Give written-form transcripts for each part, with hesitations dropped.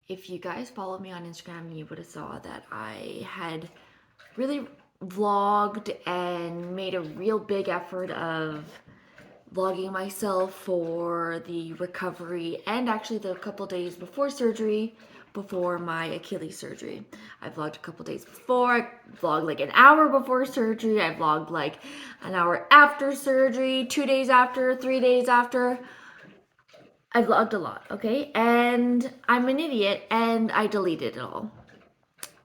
If you guys followed me on Instagram, you would have saw that I had really vlogged and made a real big effort of vlogging myself for the recovery and actually the couple days before surgery, before my Achilles surgery. I vlogged a couple days before, I vlogged like an hour before surgery, I vlogged like an hour after surgery, 2 days after, 3 days after. I vlogged a lot, okay? And I'm an idiot and I deleted it all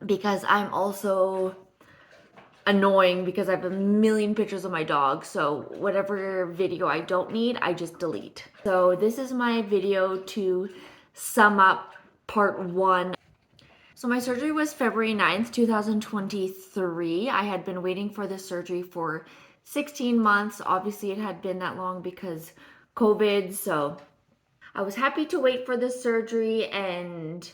because I'm also annoying because I have a million pictures of my dog. So whatever video I don't need, I just delete. So this is my video to sum up part one. So my surgery was February 9th, 2023. I had been waiting for this surgery for 16 months. Obviously it had been that long because COVID. So I was happy to wait for this surgery and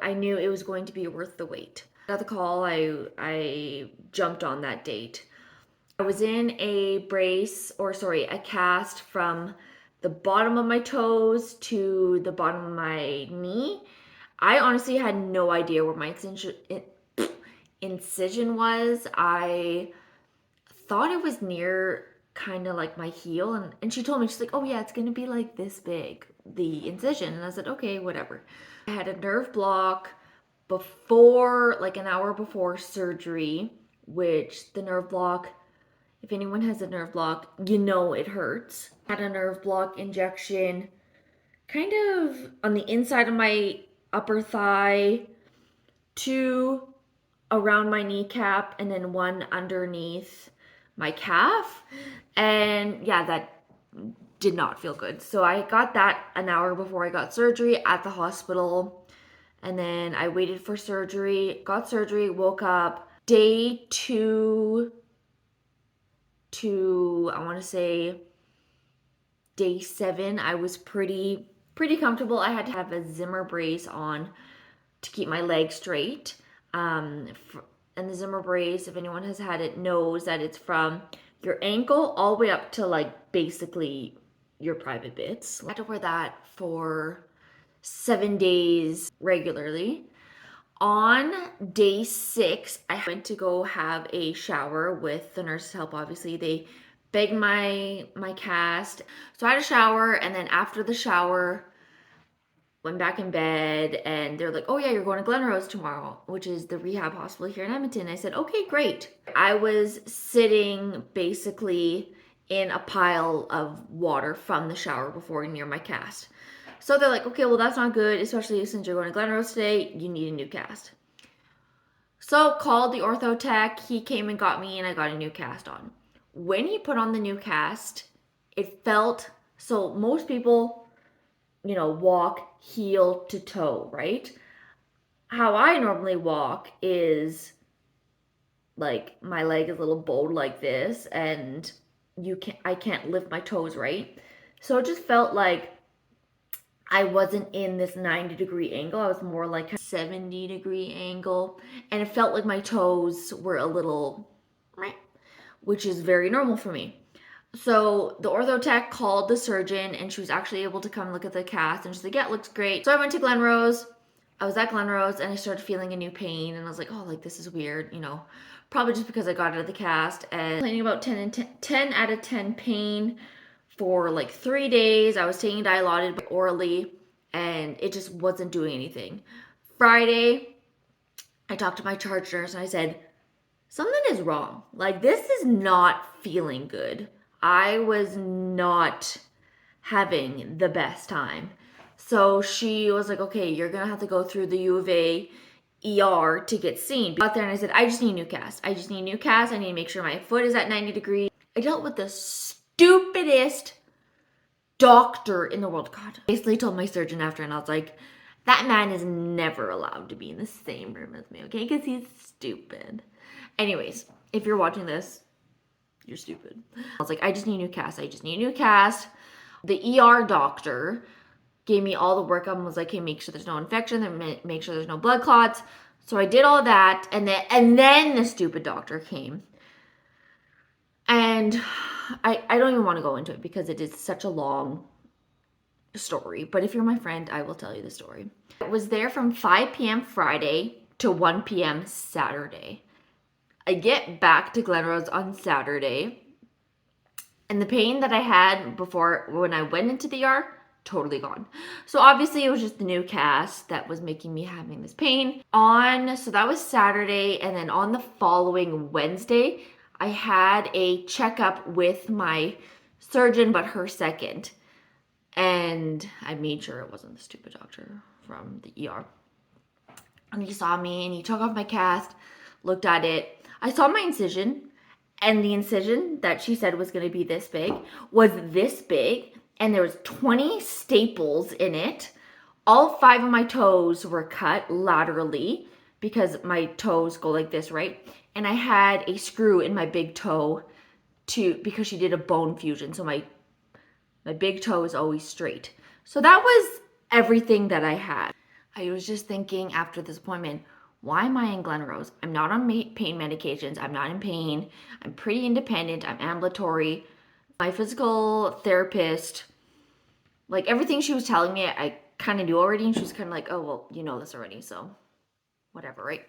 I knew it was going to be worth the wait. Got the call, I jumped on that date. I was in a a cast from the bottom of my toes to the bottom of my knee. I honestly had no idea where my incision was. I thought it was near kind of like my heel, and she told me, she's like, oh yeah, it's gonna be like this big, the incision. And I said, okay, whatever. I had a nerve block before, like an hour before surgery, which the nerve block, if anyone has a nerve block, it hurts. I had a nerve block injection kind of on the inside of my upper thigh, two around my kneecap, and then one underneath my calf. And yeah, that did not feel good. So I got that an hour before I got surgery at the hospital. And then I waited for surgery, got surgery, woke up. Day two to, I want to say, day 7, I was pretty comfortable. I had to have a Zimmer brace on to keep my leg straight. And the Zimmer brace, if anyone has had it, knows that it's from your ankle all the way up to like basically your private bits. I had to wear that for 7 days regularly. On day 6, I went to go have a shower with the nurse's help. Obviously, they begged my cast. So I had a shower, and then after the shower, went back in bed, and they're like, oh yeah, you're going to Glenrose tomorrow, which is the rehab hospital here in Edmonton. I said, okay, great. I was sitting basically in a pile of water from the shower before near my cast. So they're like, okay, well, that's not good, especially since you're going to Glenrose today, you need a new cast. So called the ortho tech, he came and got me, and I got a new cast on. When he put on the new cast, it felt, so most people, walk heel to toe, right? How I normally walk is like my leg is a little bowed like this, and I can't lift my toes, right? So it just felt like I wasn't in this 90-degree angle. I was more like a 70-degree angle, and it felt like my toes were a little, which is very normal for me. So the ortho tech called the surgeon, and she was actually able to come look at the cast, and she's like, yeah, it looks great. So I went to Glenrose. I was at Glenrose, and I started feeling a new pain, and I was like, oh, like this is weird, probably just because I got out of the cast. And complaining about 10 out of 10 pain for like 3 days. I was taking Dilaudid orally, and it just wasn't doing anything. Friday, I talked to my charge nurse, and I said, something is wrong. Like, this is not feeling good. I was not having the best time. So she was like, okay, you're going to have to go through the U of A ER to get seen. Got there and I said, I just need a new cast. I just need a new cast. I need to make sure my foot is at 90 degrees. I dealt with the stupidest doctor in the world. God. I basically told my surgeon after, and I was like, that man is never allowed to be in the same room as me, okay? Because he's stupid. Anyways, if you're watching this, you're stupid. I was like, I just need a new cast. I just need a new cast. The ER doctor gave me all the workup and was like, hey, make sure there's no infection, then make sure there's no blood clots. So I did all that, and then the stupid doctor came. And I don't even want to go into it because it is such a long story, but if you're my friend, I will tell you the story. I was there from 5 p.m. Friday to 1 p.m. Saturday. I get back to Glenrose on Saturday, and the pain that I had before when I went into the ER, totally gone. So obviously it was just the new cast that was making me having this pain. So that was Saturday, and then on the following Wednesday, I had a checkup with my surgeon, but her second. And I made sure it wasn't the stupid doctor from the ER. And he saw me and he took off my cast, looked at it. I saw my incision, and the incision that she said was going to be this big was this big, and there was 20 staples in it. All 5 of my toes were cut laterally because my toes go like this, right? And I had a screw in my big toe because she did a bone fusion. So my big toe is always straight. So that was everything that I had. I was just thinking after this appointment, why am I in Glenrose? I'm not on pain medications. I'm not in pain. I'm pretty independent. I'm ambulatory. My physical therapist, like everything she was telling me, I kind of knew already. And she was kind of like, oh, well, you know this already. So whatever, right?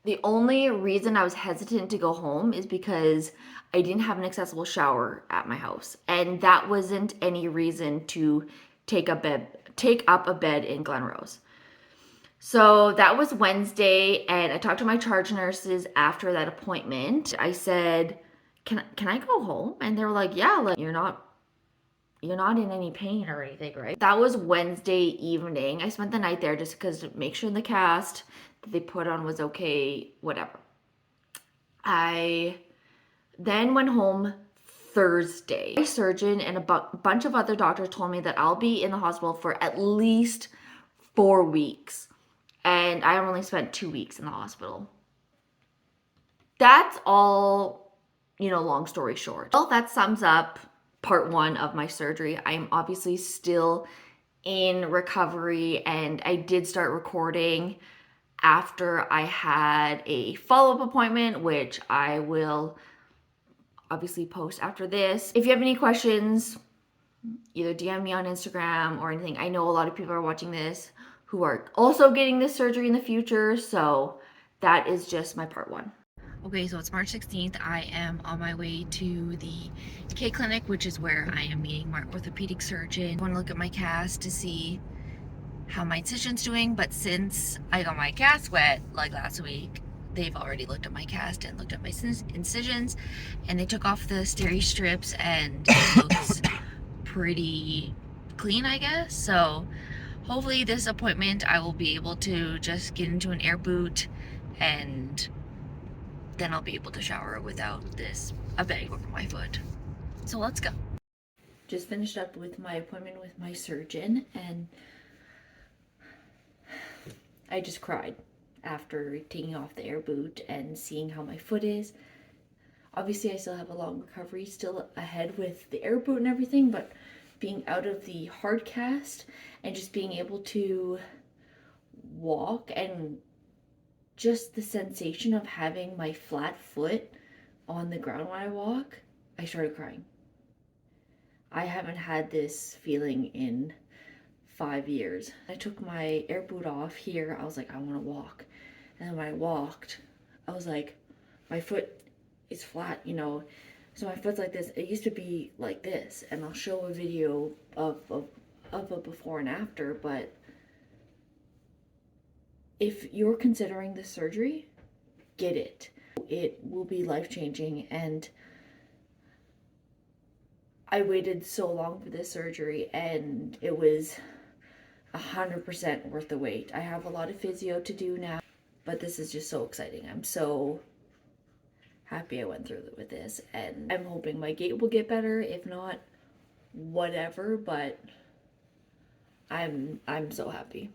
The only reason I was hesitant to go home is because I didn't have an accessible shower at my house. And that wasn't any reason to take up a bed in Glenrose. So that was Wednesday, and I talked to my charge nurses after that appointment. I said, can I go home? And they were like, yeah, like you're not in any pain or anything, right? That was Wednesday evening. I spent the night there just because to make sure the cast that they put on was okay, whatever. I then went home Thursday. My surgeon and a bunch of other doctors told me that I'll be in the hospital for at least 4 weeks. And I only spent 2 weeks in the hospital. That's all, long story short. Well, that sums up part 1 of my surgery. I'm obviously still in recovery, and I did start recording after I had a follow-up appointment, which I will obviously post after this. If you have any questions, either DM me on Instagram or anything. I know a lot of people are watching this who are also getting this surgery in the future, so that is just my part 1. Okay, so it's March 16th. I am on my way to the K Clinic, which is where I am meeting my orthopedic surgeon. I want to look at my cast to see how my incision's doing, but since I got my cast wet like last week, they've already looked at my cast and looked at my incisions, and they took off the steri strips, and it looks pretty clean, I guess. So hopefully this appointment I will be able to just get into an air boot, and then I'll be able to shower without a bag over my foot. So let's go. Just finished up with my appointment with my surgeon, and I just cried after taking off the air boot and seeing how my foot is. Obviously I still have a long recovery still ahead with the air boot and everything, but being out of the hard cast and just being able to walk, and just the sensation of having my flat foot on the ground when I walk, I started crying. I haven't had this feeling in 5 years. I took my air boot off here. I was like, I want to walk. And then when I walked, I was like, my foot is flat, So my foot's like this. It used to be like this, and I'll show a video of a before and after, but if you're considering this surgery, get it. It will be life-changing, and I waited so long for this surgery, and it was 100% worth the wait. I have a lot of physio to do now, but this is just so exciting. I'm so happy I went through with this, and I'm hoping my gait will get better. If not, whatever, but I'm so happy.